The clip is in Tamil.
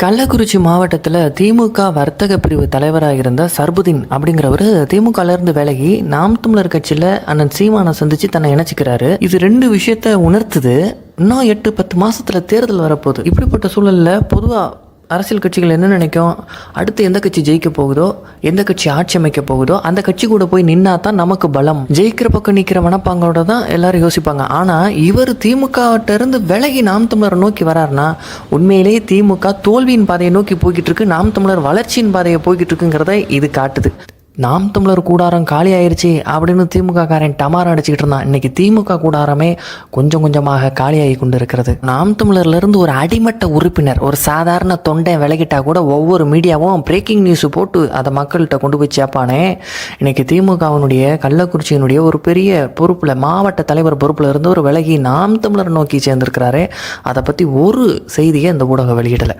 கள்ளக்குறிச்சி மாவட்டத்தில் திமுக வர்த்தக பிரிவு தலைவராக இருந்த சர்புதீன் அப்படிங்கிறவர் திமுகலேருந்து விலகி நாம் தமிழர் கட்சியில் அண்ணன் சீமானை சந்தித்து தன்னை இணைச்சிக்கிறாரு. இது ரெண்டு விஷயத்த உணர்த்துது. இன்னும் 8-10 மாதத்தில் தேர்தல் வரப்போகுது. இப்படிப்பட்ட சூழலில் பொதுவாக அரசியல் கட்சிகள் என்ன நினைக்கும், அடுத்து எந்த கட்சி ஜெயிக்க போகுதோ, எந்த கட்சி ஆட்சி அமைக்க போகுதோ அந்த கட்சி கூட போய் நின்னா தான் நமக்கு பலம், ஜெயிக்கிற பக்கம் நிற்கிற மனப்பாங்களோட தான் எல்லாரும் யோசிப்பாங்க. ஆனால் இவர் திமுகவிட்ட இருந்து விலகி நாம் தமிழரை நோக்கி வராருன்னா உண்மையிலேயே திமுக தோல்வியின் பாதையை நோக்கி போய்கிட்டு இருக்கு, நாம் தமிழர் வளர்ச்சியின் பாதையை போய்கிட்டு இருக்குங்கிறத இது காட்டுது. நாம் தமிழர் கூடாரம் காலி ஆயிடுச்சு அப்படின்னு திமுக காரன் டமாரம் அடிச்சுக்கிட்டு இருந்தான். இன்னைக்கு திமுக கூடாரமே கொஞ்சம் கொஞ்சமாக காலியாகி கொண்டு இருக்கிறது. நாம் தமிழர்லேருந்து ஒரு அடிமட்ட உறுப்பினர், ஒரு சாதாரண தொண்டை விலகிட்டா கூட ஒவ்வொரு மீடியாவும் பிரேக்கிங் நியூஸ் போட்டு அதை மக்கள்கிட்ட கொண்டு போய் சேர்ப்பானே. இன்னைக்கு திமுகவினுடைய கள்ளக்குறிச்சியினுடைய ஒரு பெரிய பொறுப்பில், மாவட்ட தலைவர் பொறுப்பில் இருந்து ஒரு விலகி நாம் தமிழர் நோக்கி சேர்ந்திருக்கிறாரே, அதை பற்றி ஒரு செய்தியை இந்த ஊடகம் வெளியிடலை.